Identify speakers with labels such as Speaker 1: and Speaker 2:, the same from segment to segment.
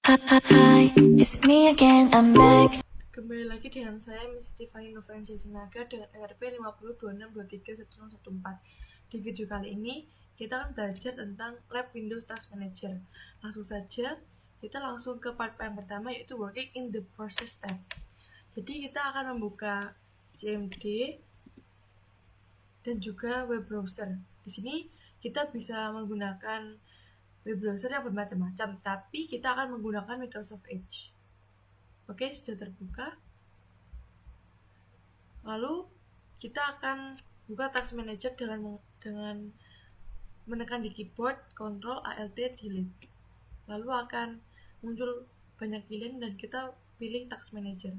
Speaker 1: Hi, it's me again, I'm back.
Speaker 2: Kembali lagi dengan saya Miss Tiffany Novensia Sinaga dengan RP 5026231014. Di video kali ini kita akan belajar tentang Lab Windows Task Manager. Langsung saja kita langsung ke part yang pertama, yaitu Working in the Process tab. Jadi kita akan membuka CMD dan juga web browser. Di sini kita bisa menggunakan web browser yang bermacam-macam, tapi kita akan menggunakan Microsoft Edge. Oke, sudah terbuka. Lalu kita akan buka Task Manager dengan menekan di keyboard Ctrl Alt Delete. Lalu akan muncul banyak pilihan dan kita pilih Task Manager.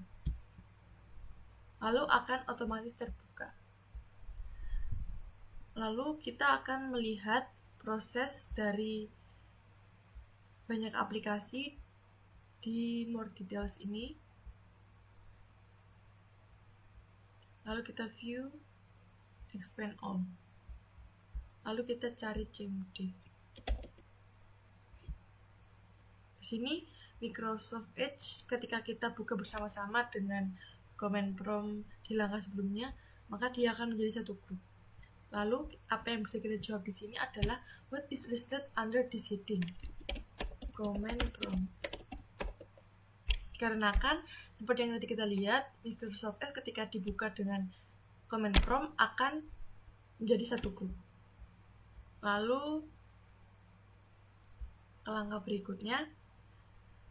Speaker 2: Lalu akan otomatis terbuka. Lalu kita akan melihat proses dari banyak aplikasi di More Details ini. Lalu kita view, expand all. Lalu kita cari CMD. Di sini Microsoft Edge, ketika kita buka bersama-sama dengan command prompt di langkah sebelumnya, maka dia akan menjadi satu grup. Lalu apa yang bisa kita jawab di sini adalah what is listed under this heading? Command prompt. Karena kan seperti yang tadi kita lihat, Microsoft Edge ketika dibuka dengan command prompt akan menjadi satu grup. Lalu ke langkah berikutnya,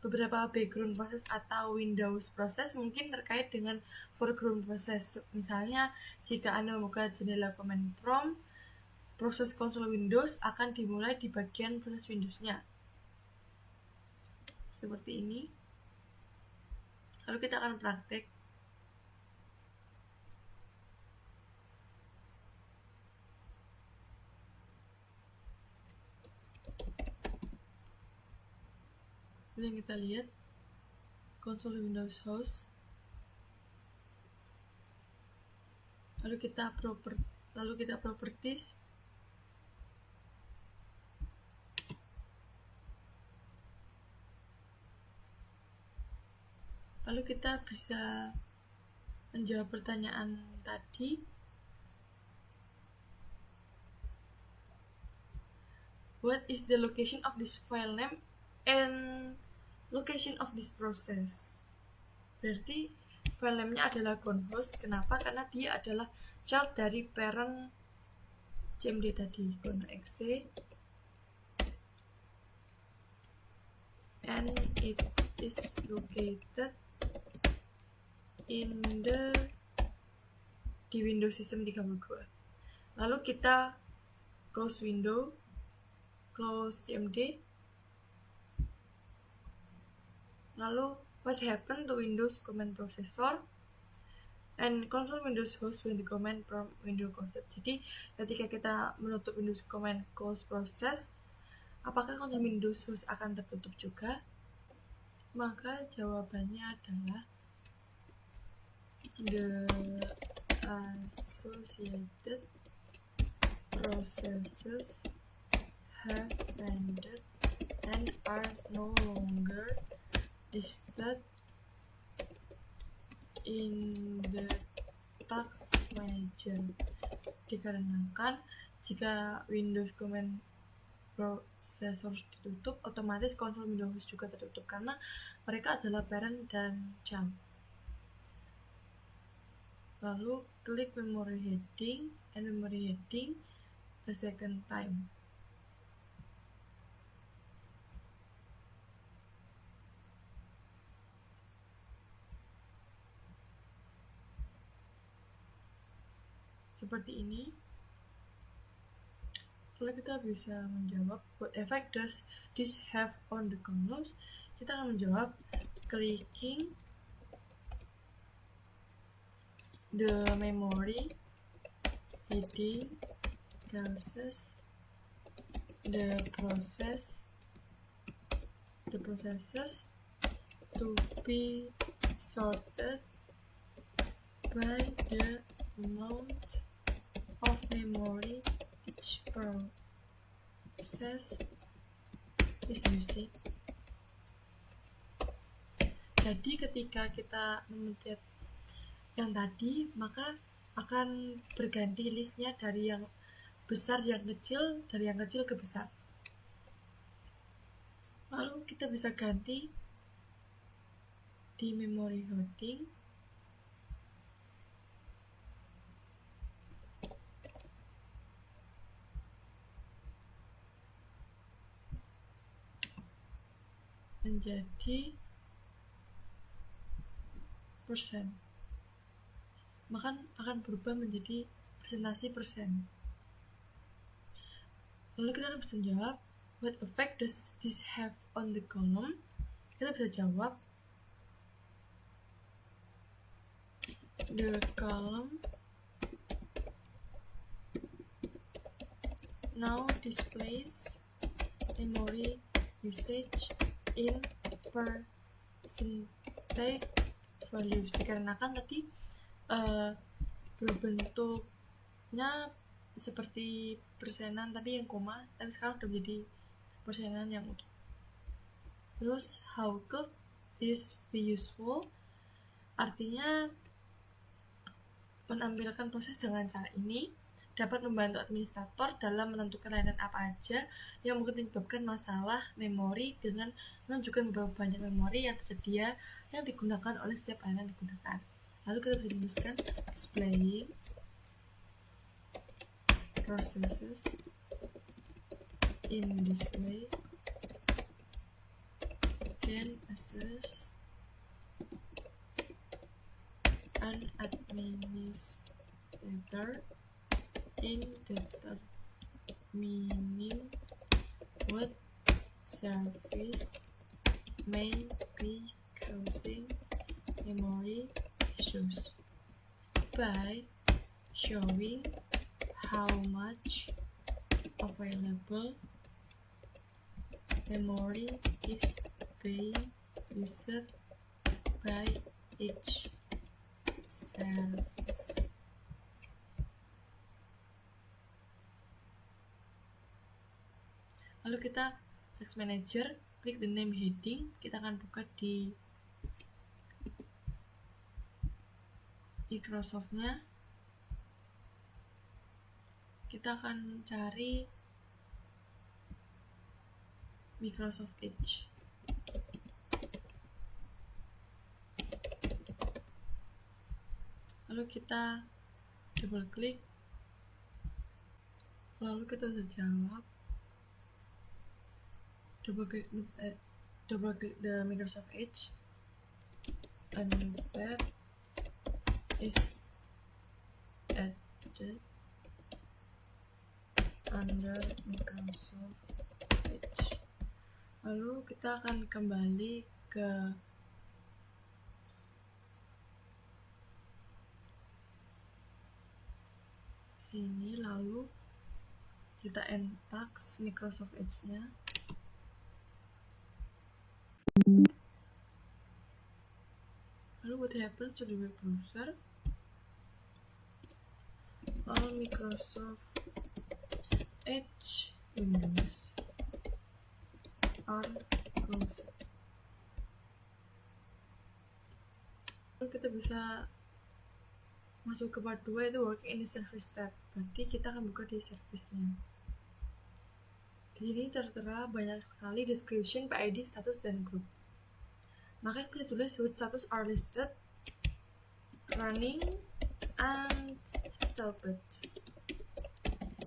Speaker 2: beberapa background process atau Windows process mungkin terkait dengan foreground process. Misalnya, jika Anda membuka jendela command prompt, proses konsol Windows akan dimulai di bagian proses Windows-nya. Seperti ini. Lalu kita akan praktek. Yang kita lihat konsol Windows host. Lalu kita properties. Lalu kita bisa menjawab pertanyaan tadi. What is the location of this file name and location of this process? Berarti file name-nya adalah conhost. Kenapa? Karena dia adalah child dari parent CMD tadi, conhost, and it is located in di Windows System 32. Lalu kita close window, close CMD. Lalu what happened to Windows command processor and console Windows host when the command prompt window closed. Jadi ketika kita menutup Windows command close process, apakah console Windows host akan tertutup juga? Maka jawabannya adalah the associated processes have ended and are no longer listed in the Task Manager. Dikarenakan jika Windows command processor ditutup, otomatis konsol Windows juga tertutup karena mereka adalah parent dan child. Lalu klik memory heading and memory heading the second time. Seperti ini. Lalu kita bisa menjawab what effect does this have on the kernels? Kita akan menjawab clicking the memory heading causes the processes to be sorted by the amount of memory each process is using. Jadi ketika kita memencet yang tadi, maka akan berganti listnya dari yang besar yang kecil, dari yang kecil ke besar. Lalu kita bisa ganti di memory holding. Menjadi persen, maka akan berubah menjadi presentasi persen. Lalu kita bisa jawab, what effect does this have on the column? Kita bisa jawab, the column now displays memory usage in percentage values, dikarenakan tadi berbentuknya seperti persenan tadi yang koma, tapi sekarang udah menjadi persenan yang utuh. Terus how could this be useful? Artinya menampilkan proses dengan cara ini dapat membantu administrator dalam menentukan layanan apa aja yang mungkin menyebabkan masalah memori dengan menunjukkan berapa banyak memori yang tersedia yang digunakan oleh setiap layanan yang digunakan. Lalu kita bisa tuliskan displaying processes in this way can assess an administrator in determining what service may be causing memory issues by showing how much available memory is being used by each service. Lalu kita text manager, klik the name heading, kita akan buka di Microsoft-nya. Kita akan cari Microsoft Edge. Lalu kita double klik, lalu kita bisa jawab double click the Microsoft Edge, and that is added under Microsoft Edge. Lalu kita akan kembali ke sini, lalu kita entax Microsoft Edge-nya. Lalu what happens to the web browser? All Microsoft Edge windows are closed. Lalu kita bisa masuk ke part 2, itu work in the service tab. Berarti kita akan buka di service-nya. Di sini tertera banyak sekali description, PID, status, dan group. Maka kita tulis which status are listed, running, and stopped.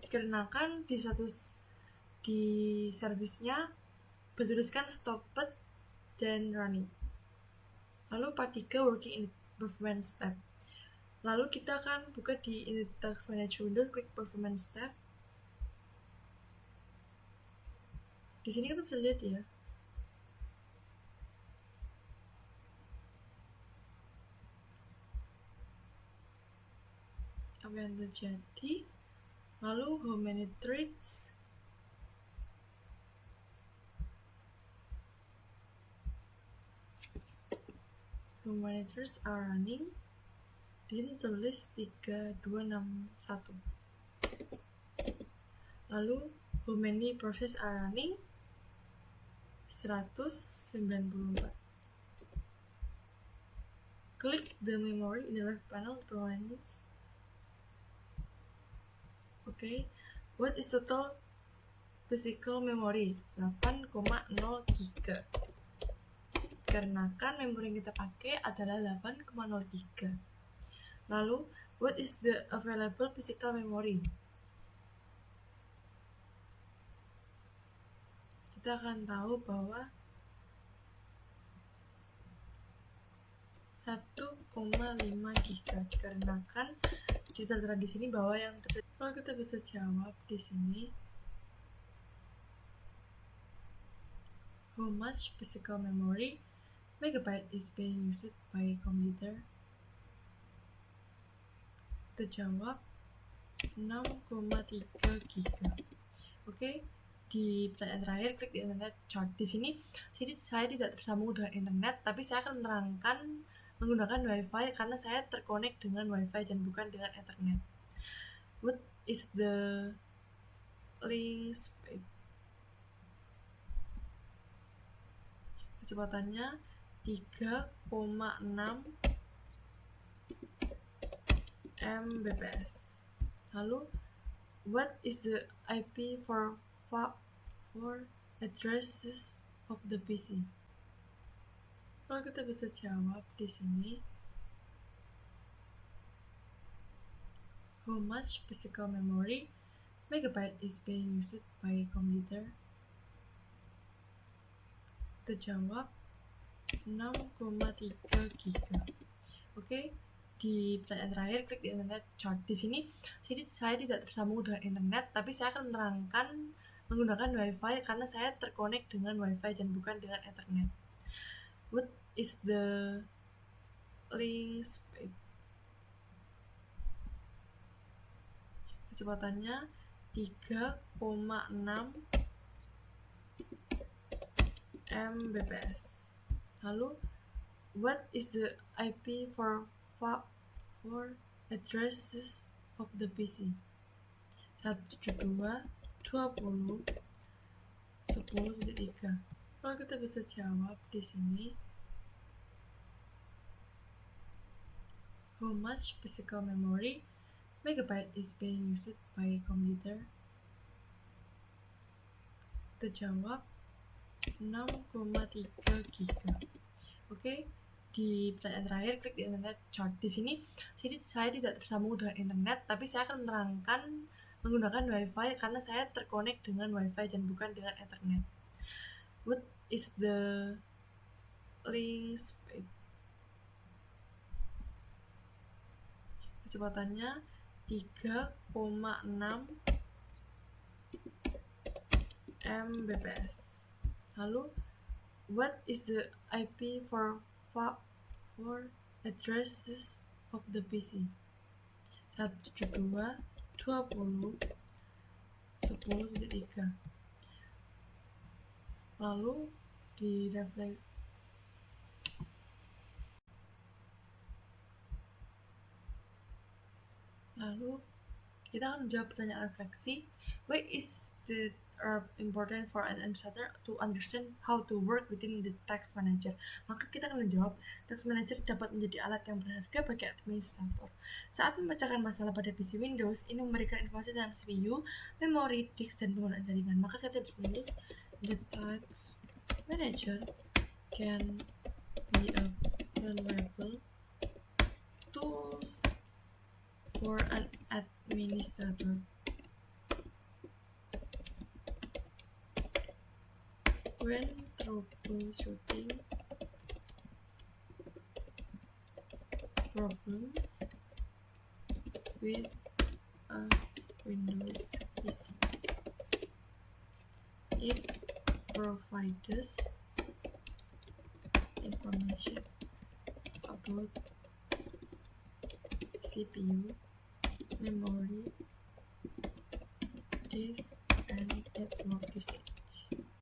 Speaker 2: Dikarenakan di status di service-nya bertuliskan stopped dan running. Lalu part 3 working in performance tab. Lalu kita akan buka di Task Manager window, klik performance tab. Di sini kita bisa lihat ya, apa yang terjadi. Lalu how many threads, are running. Di sini tulis 3261. Lalu how many process are running, 194. Click the memory in the left panel to lines. Okay, what is total physical memory? 8,0 GB. Karena kan memori yang kita pakai adalah 8,0 GB. Lalu, what is the available physical memory? Kita akan tahu bahwa 1,5 GB. Karena kan tertera di sini bahwa yang tersebut. Kalau kita bisa jawab di sini, how much physical memory megabyte is being used by computer? Kita jawab 6,3 GB. Oke, di pertanyaan terakhir klik di internet chart. Di sini saya tidak tersambung dengan internet, tapi saya akan menerangkan menggunakan wifi karena saya terkonek dengan wifi dan bukan dengan internet. What is the link speed? Kecepatannya 3,6 Mbps. Lalu, what is the IP for addresses of the PC? Kalau kita bisa jawab di sini, how much physical memory megabyte is being used by computer? Kita jawab 6,3 GB. Oke, di pertanyaan terakhir klik di internet chart. Di sini saya tidak tersambung dengan internet, tapi saya akan menerangkan menggunakan wifi karena saya terkonek dengan wifi dan bukan dengan internet. What is the link speed? Kecepatannya 3,6 Mbps. Lalu, what is the IP for addresses of the PC? 172.20.10.3. Kalau kita bisa jawab di sini, how much physical memory megabyte is being used by computer? Kita jawab 6,3 GB. Oke, di pertanyaan terakhir klik di internet chart. Di sini saya tidak tersambung dengan internet, tapi saya akan menerangkan menggunakan wifi karena saya terkonek dengan wifi dan bukan dengan internet. What is the link speed? Kecepatannya 3,6 Mbps. Lalu, what is the IP for addresses of the PC? 172.20.10.3. Lalu kita akan menjawab pertanyaan refleksi. Why is the important for an administrator to understand how to work within the task manager? Maka kita akan menjawab, task manager dapat menjadi alat yang berharga bagi administrator. Saat memecahkan masalah pada PC Windows, ini memberikan informasi tentang CPU, memori, disk, dan penggunaan jaringan. Maka kita bisa menulis, the task manager can be a valuable tools for an administrator when troubleshooting problems with a Windows PC. It provides information about CPU, memory, disk, and network usage.